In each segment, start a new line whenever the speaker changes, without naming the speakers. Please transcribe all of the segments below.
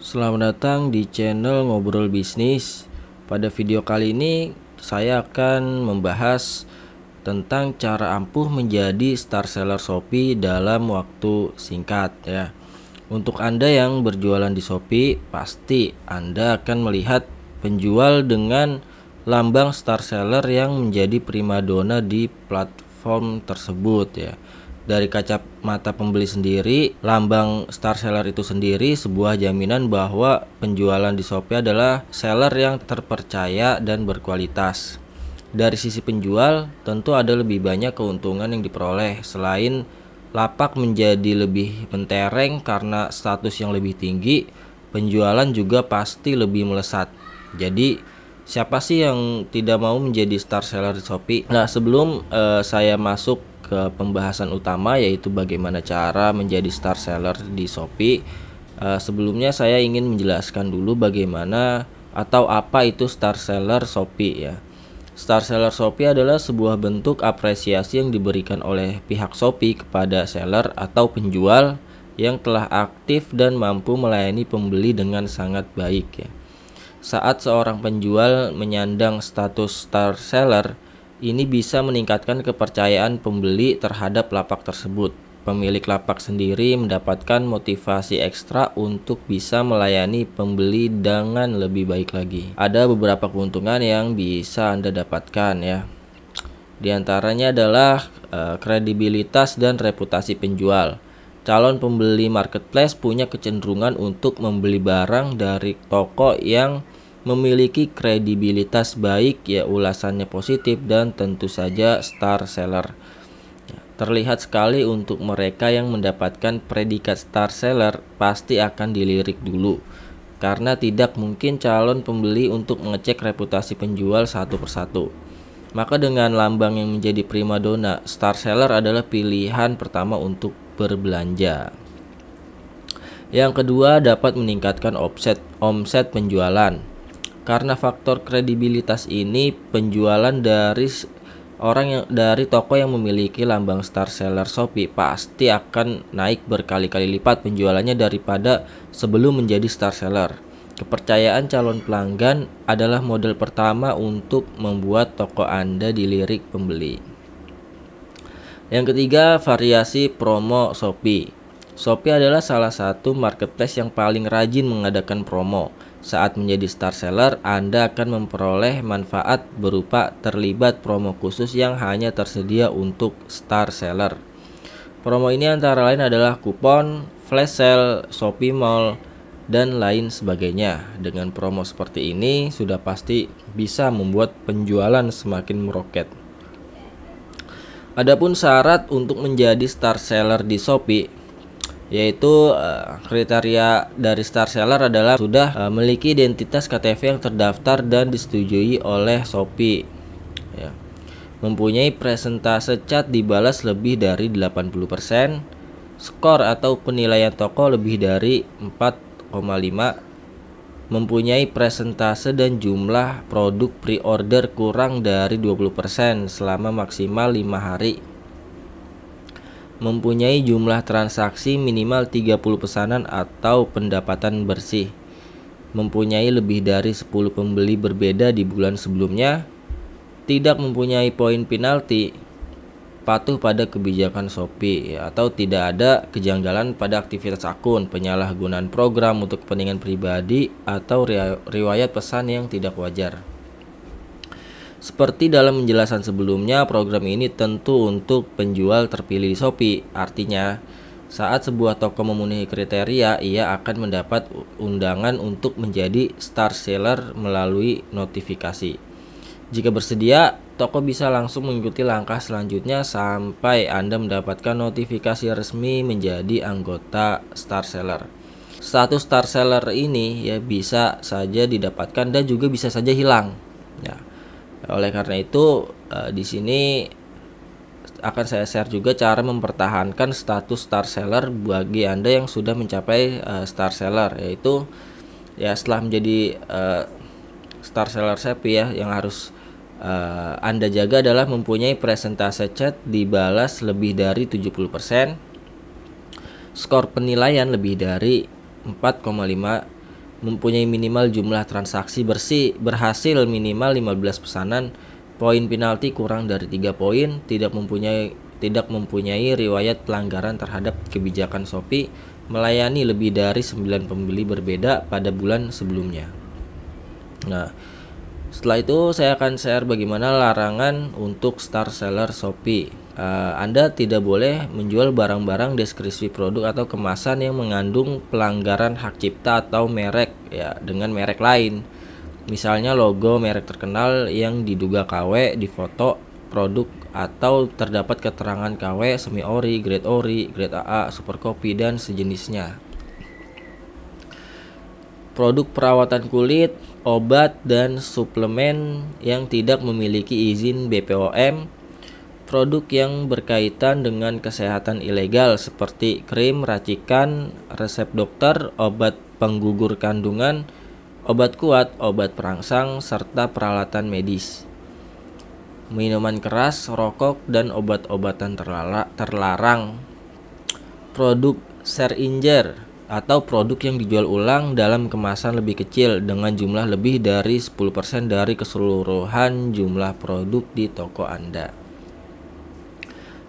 Selamat datang di channel Ngobrol Bisnis. Pada video kali ini saya akan membahas tentang cara ampuh menjadi star seller Shopee dalam waktu singkat ya. Untuk Anda yang berjualan di Shopee, pasti Anda akan melihat penjual dengan lambang star seller yang menjadi primadona di platform tersebut ya. Dari kacamata pembeli sendiri, lambang star seller itu sendiri sebuah jaminan bahwa penjualan di Shopee adalah seller yang terpercaya dan berkualitas. Dari sisi penjual, tentu ada lebih banyak keuntungan yang diperoleh. Selain lapak menjadi lebih mentereng karena status yang lebih tinggi, penjualan juga pasti lebih melesat. Jadi siapa sih yang tidak mau menjadi star seller di Shopee? Nah, sebelum saya masuk ke pembahasan utama, yaitu bagaimana cara menjadi star seller di Shopee, sebelumnya saya ingin menjelaskan dulu bagaimana atau apa itu star seller Shopee ya. Star seller Shopee adalah sebuah bentuk apresiasi yang diberikan oleh pihak Shopee kepada seller atau penjual yang telah aktif dan mampu melayani pembeli dengan sangat baik ya. Saat seorang penjual menyandang status star seller, ini bisa meningkatkan kepercayaan pembeli terhadap lapak tersebut. Pemilik lapak sendiri mendapatkan motivasi ekstra untuk bisa melayani pembeli dengan lebih baik lagi. Ada beberapa keuntungan yang bisa Anda dapatkan ya. Di antaranya adalah kredibilitas dan reputasi penjual. Calon pembeli marketplace punya kecenderungan untuk membeli barang dari toko yang memiliki kredibilitas baik ya, ulasannya positif dan tentu saja star seller. Terlihat sekali untuk mereka yang mendapatkan predikat star seller pasti akan dilirik dulu, karena tidak mungkin calon pembeli untuk mengecek reputasi penjual satu persatu. Maka dengan lambang yang menjadi primadona, star seller adalah pilihan pertama untuk berbelanja. Yang kedua, dapat meningkatkan omset penjualan. Karena faktor kredibilitas ini, penjualan dari toko yang memiliki lambang star seller Shopee pasti akan naik berkali-kali lipat penjualannya daripada sebelum menjadi star seller. Kepercayaan calon pelanggan adalah modal pertama untuk membuat toko Anda dilirik pembeli. Yang ketiga, variasi promo Shopee. Shopee adalah salah satu marketplace yang paling rajin mengadakan promo. Saat menjadi star seller, Anda akan memperoleh manfaat berupa terlibat promo khusus yang hanya tersedia untuk star seller. Promo ini antara lain adalah kupon, flash sale, Shopee Mall, dan lain sebagainya. Dengan promo seperti ini, sudah pasti bisa membuat penjualan semakin meroket. Adapun syarat untuk menjadi star seller di Shopee, yaitu kriteria dari star seller adalah sudah memiliki identitas KTP yang terdaftar dan disetujui oleh Shopee ya. Mempunyai presentase chat dibalas lebih dari 80%, skor atau penilaian toko lebih dari 4,5, mempunyai presentase dan jumlah produk pre-order kurang dari 20% selama maksimal 5 hari, mempunyai jumlah transaksi minimal 30 pesanan atau pendapatan bersih, mempunyai lebih dari 10 pembeli berbeda di bulan sebelumnya, tidak mempunyai poin penalti, patuh pada kebijakan Shopee ya, atau tidak ada kejanggalan pada aktivitas akun, penyalahgunaan program untuk kepentingan pribadi, atau riwayat pesan yang tidak wajar. Seperti dalam penjelasan sebelumnya, program ini tentu untuk penjual terpilih di Shopee. Artinya, saat sebuah toko memenuhi kriteria, ia akan mendapat undangan untuk menjadi star seller melalui notifikasi. Jika bersedia, toko bisa langsung mengikuti langkah selanjutnya sampai Anda mendapatkan notifikasi resmi menjadi anggota star seller. Status star seller ini ya bisa saja didapatkan dan juga bisa saja hilang ya. Oleh karena itu, di sini akan saya share juga cara mempertahankan status star seller bagi Anda yang sudah mencapai star seller, yaitu ya setelah menjadi star seller Shopee ya, yang harus Anda jaga adalah mempunyai presentase chat dibalas lebih dari 70%, skor penilaian lebih dari 4,5, mempunyai minimal jumlah transaksi bersih, berhasil minimal 15 pesanan, poin penalti kurang dari 3 poin, tidak mempunyai riwayat pelanggaran terhadap kebijakan Shopee, melayani lebih dari 9 pembeli berbeda pada bulan sebelumnya. Nah, setelah itu saya akan share bagaimana larangan untuk star seller Shopee. Anda tidak boleh menjual barang-barang, deskripsi produk atau kemasan yang mengandung pelanggaran hak cipta atau merek ya dengan merek lain. Misalnya logo merek terkenal yang diduga KW di foto produk atau terdapat keterangan KW, semi ori, grade AA, super copy dan sejenisnya. Produk perawatan kulit, obat dan suplemen yang tidak memiliki izin BPOM, produk yang berkaitan dengan kesehatan ilegal seperti krim, racikan, resep dokter, obat penggugur kandungan, obat kuat, obat perangsang, serta peralatan medis. Minuman keras, rokok, dan obat-obatan terlarang. Produk syringe atau produk yang dijual ulang dalam kemasan lebih kecil dengan jumlah lebih dari 10% dari keseluruhan jumlah produk di toko Anda.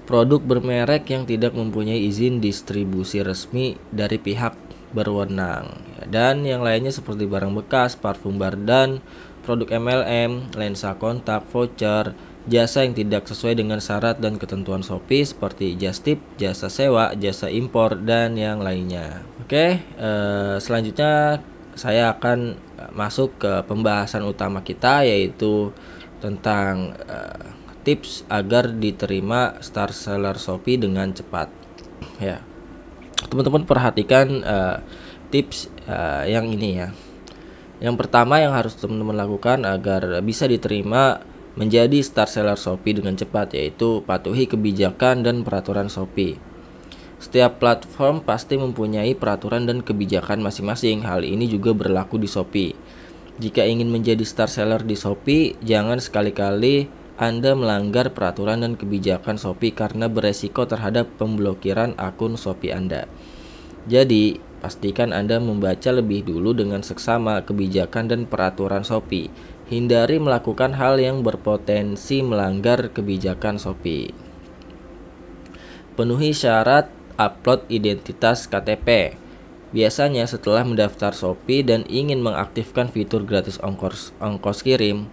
Produk bermerek yang tidak mempunyai izin distribusi resmi dari pihak berwenang, dan yang lainnya seperti barang bekas, parfum Bardan, produk MLM, lensa kontak, voucher, jasa yang tidak sesuai dengan syarat dan ketentuan Shopee seperti just tip, jasa sewa, jasa impor, dan yang lainnya. Oke, selanjutnya saya akan masuk ke pembahasan utama kita, yaitu tentang tips agar diterima star seller Shopee dengan cepat. Ya, teman-teman perhatikan tips yang ini ya. Yang pertama yang harus teman-teman lakukan agar bisa diterima menjadi star seller Shopee dengan cepat, yaitu patuhi kebijakan dan peraturan Shopee. Setiap platform pasti mempunyai peraturan dan kebijakan masing-masing. Hal ini juga berlaku di Shopee. Jika ingin menjadi star seller di Shopee, jangan sekali-kali Anda melanggar peraturan dan kebijakan Shopee karena beresiko terhadap pemblokiran akun Shopee Anda. Jadi, pastikan Anda membaca lebih dulu dengan seksama kebijakan dan peraturan Shopee. Hindari melakukan hal yang berpotensi melanggar kebijakan Shopee. Penuhi syarat upload identitas KTP. Biasanya setelah mendaftar Shopee dan ingin mengaktifkan fitur gratis ongkos kirim,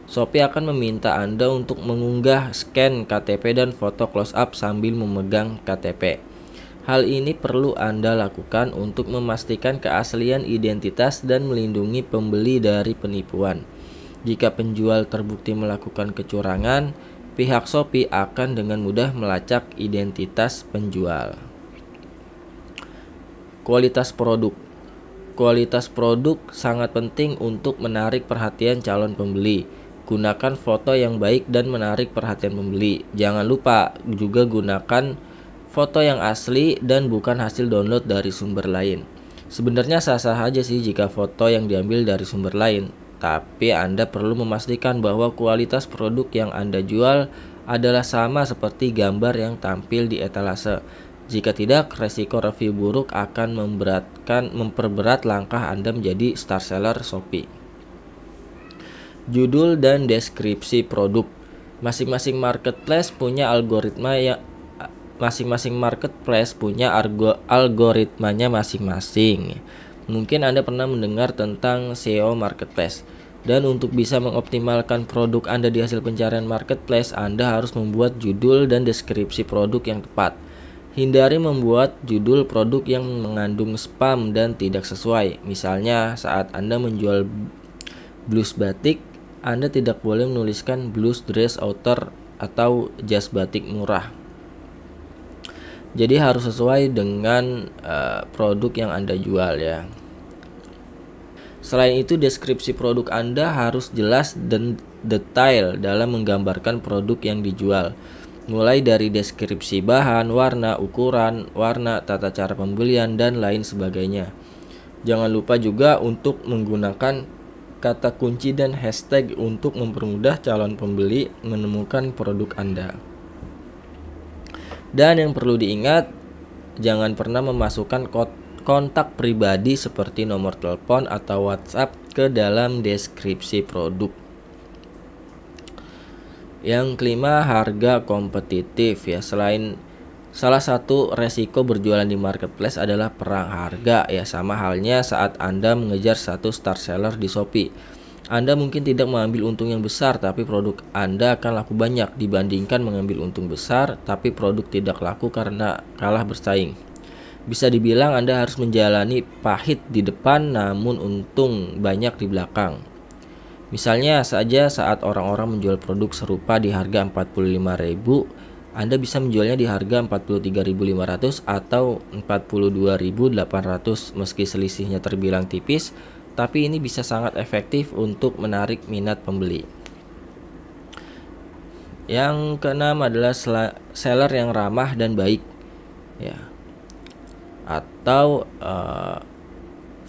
Shopee akan meminta Anda untuk mengunggah scan KTP dan foto close up sambil memegang KTP. Hal ini perlu Anda lakukan untuk memastikan keaslian identitas dan melindungi pembeli dari penipuan. Jika penjual terbukti melakukan kecurangan, pihak Shopee akan dengan mudah melacak identitas penjual. Kualitas produk. Kualitas produk sangat penting untuk menarik perhatian calon pembeli. Gunakan foto yang baik dan menarik perhatian pembeli. Jangan lupa juga gunakan foto yang asli dan bukan hasil download dari sumber lain. Sebenarnya sah-sah aja sih jika foto yang diambil dari sumber lain, tapi Anda perlu memastikan bahwa kualitas produk yang Anda jual adalah sama seperti gambar yang tampil di etalase. Jika tidak, resiko review buruk akan memperberat langkah Anda menjadi star seller Shopee. Judul dan deskripsi produk. Masing-masing marketplace punya algoritmanya masing-masing. Mungkin Anda pernah mendengar tentang SEO marketplace. Dan untuk bisa mengoptimalkan produk Anda di hasil pencarian marketplace, Anda harus membuat judul dan deskripsi produk yang tepat. Hindari membuat judul produk yang mengandung spam dan tidak sesuai. Misalnya, saat Anda menjual blus batik, Anda tidak boleh menuliskan blus dress outer atau jas batik murah. Jadi harus sesuai dengan produk yang Anda jual ya. Selain itu, deskripsi produk Anda harus jelas dan detail dalam menggambarkan produk yang dijual. Mulai dari deskripsi bahan, warna, ukuran, warna, tata cara pembelian, dan lain sebagainya. Jangan lupa juga untuk menggunakan kata kunci dan hashtag untuk mempermudah calon pembeli menemukan produk Anda. Dan yang perlu diingat, jangan pernah memasukkan kontak pribadi seperti nomor telepon atau WhatsApp ke dalam deskripsi produk. Yang kelima, harga kompetitif ya. Salah satu resiko berjualan di marketplace adalah perang harga ya, sama halnya saat Anda mengejar satu star seller di Shopee. Anda mungkin tidak mengambil untung yang besar, tapi produk Anda akan laku banyak dibandingkan mengambil untung besar tapi produk tidak laku karena kalah bersaing. Bisa dibilang Anda harus menjalani pahit di depan namun untung banyak di belakang. Misalnya saja saat orang-orang menjual produk serupa di harga 45.000, Anda bisa menjualnya di harga 43.500 atau 42.800 meski selisihnya terbilang tipis, tapi ini bisa sangat efektif untuk menarik minat pembeli. Yang keenam adalah seller yang ramah dan baik ya, atau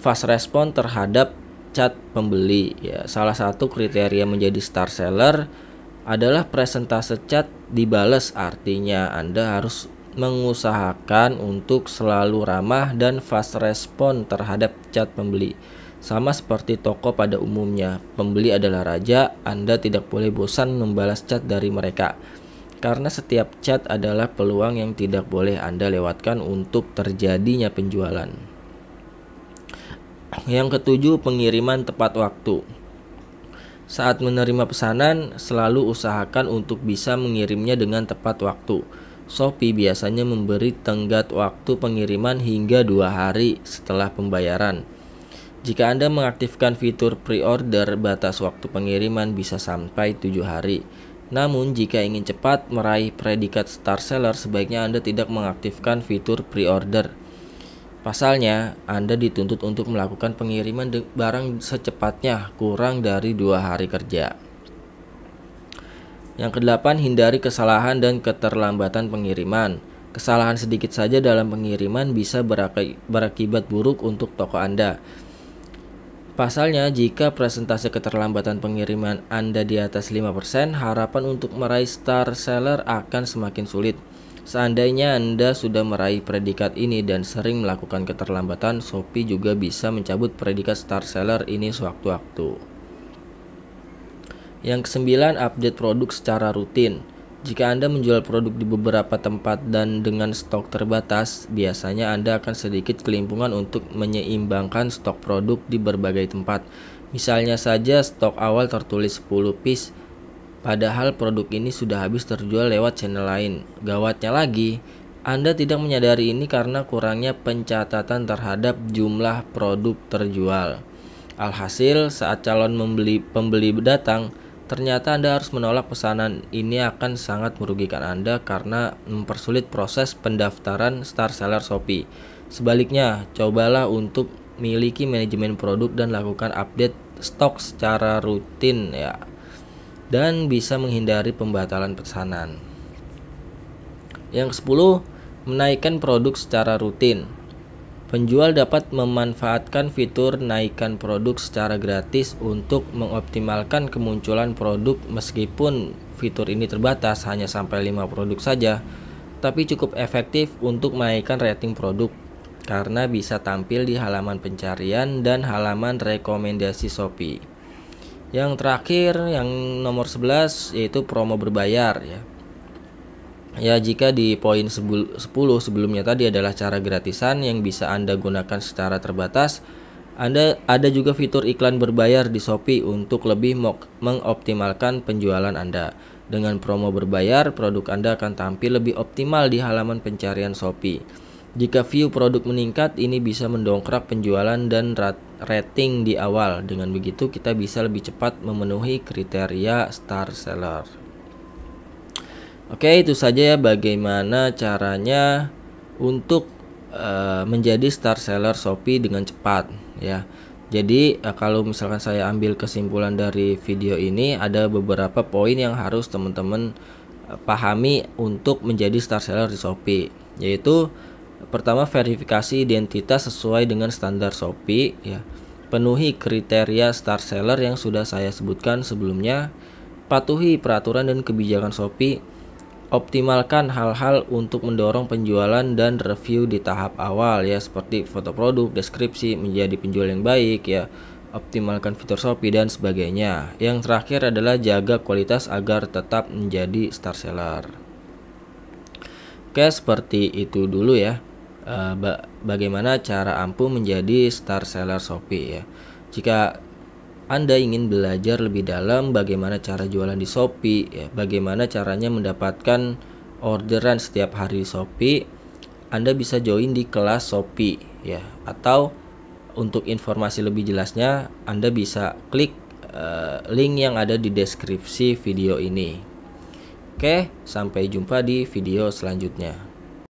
fast respon terhadap chat pembeli ya. Salah satu kriteria menjadi star seller adalah presentase chat dibales, artinya Anda harus mengusahakan untuk selalu ramah dan fast respon terhadap chat pembeli. Sama seperti toko pada umumnya, pembeli adalah raja. Anda tidak boleh bosan membalas chat dari mereka, karena setiap chat adalah peluang yang tidak boleh Anda lewatkan untuk terjadinya penjualan. Yang ketujuh, pengiriman tepat waktu. Saat menerima pesanan, selalu usahakan untuk bisa mengirimnya dengan tepat waktu. Shopee biasanya memberi tenggat waktu pengiriman hingga 2 hari setelah pembayaran. Jika Anda mengaktifkan fitur pre-order, batas waktu pengiriman bisa sampai 7 hari. Namun, jika ingin cepat meraih predikat star seller, sebaiknya Anda tidak mengaktifkan fitur pre-order. Pasalnya, Anda dituntut untuk melakukan pengiriman barang secepatnya kurang dari 2 hari kerja. Yang kedelapan, hindari kesalahan dan keterlambatan pengiriman. Kesalahan sedikit saja dalam pengiriman bisa berakibat buruk untuk toko Anda. Pasalnya, jika presentase keterlambatan pengiriman Anda di atas 5%, harapan untuk meraih star seller akan semakin sulit. Seandainya Anda sudah meraih predikat ini dan sering melakukan keterlambatan, Shopee juga bisa mencabut predikat star seller ini sewaktu-waktu. Yang kesembilan, update produk secara rutin. Jika Anda menjual produk di beberapa tempat dan dengan stok terbatas, biasanya Anda akan sedikit kelimpungan untuk menyeimbangkan stok produk di berbagai tempat. Misalnya saja stok awal tertulis 10 piece, padahal produk ini sudah habis terjual lewat channel lain. Gawatnya lagi, Anda tidak menyadari ini karena kurangnya pencatatan terhadap jumlah produk terjual. Alhasil, saat calon pembeli datang, ternyata Anda harus menolak pesanan. Ini akan sangat merugikan Anda karena mempersulit proses pendaftaran star seller Shopee. Sebaliknya, cobalah untuk miliki manajemen produk dan lakukan update stok secara rutin ya, dan bisa menghindari pembatalan pesanan. Yang ke-10, menaikkan produk secara rutin. Penjual dapat memanfaatkan fitur naikkan produk secara gratis untuk mengoptimalkan kemunculan produk. Meskipun fitur ini terbatas hanya sampai 5 produk saja, tapi cukup efektif untuk menaikkan rating produk karena bisa tampil di halaman pencarian dan halaman rekomendasi Shopee. Yang terakhir, yang nomor 11, yaitu promo berbayar ya. Ya, jika di poin 10 sebelumnya tadi adalah cara gratisan yang bisa Anda gunakan secara terbatas, ada juga fitur iklan berbayar di Shopee untuk lebih mengoptimalkan penjualan Anda. Dengan promo berbayar, produk Anda akan tampil lebih optimal di halaman pencarian Shopee. Jika view produk meningkat, ini bisa mendongkrak penjualan dan rating di awal. Dengan begitu, kita bisa lebih cepat memenuhi kriteria star seller. Oke, itu saja ya bagaimana caranya untuk menjadi star seller Shopee dengan cepat ya. Jadi kalau misalkan saya ambil kesimpulan dari video ini, ada beberapa poin yang harus teman-teman pahami untuk menjadi star seller di Shopee, yaitu pertama, verifikasi identitas sesuai dengan standar Shopee ya. Penuhi kriteria star seller yang sudah saya sebutkan sebelumnya. Patuhi peraturan dan kebijakan Shopee. Optimalkan hal-hal untuk mendorong penjualan dan review di tahap awal ya, seperti foto produk, deskripsi, menjadi penjual yang baik ya, optimalkan fitur Shopee dan sebagainya. Yang terakhir adalah jaga kualitas agar tetap menjadi star seller. Oke, seperti itu dulu ya. Bagaimana cara ampuh menjadi star seller Shopee ya. Jika Anda ingin belajar lebih dalam bagaimana cara jualan di Shopee ya, bagaimana caranya mendapatkan orderan setiap hari di Shopee, Anda bisa join di kelas Shopee ya. Atau untuk informasi lebih jelasnya, Anda bisa klik link yang ada di deskripsi video ini. Oke, sampai jumpa di video selanjutnya.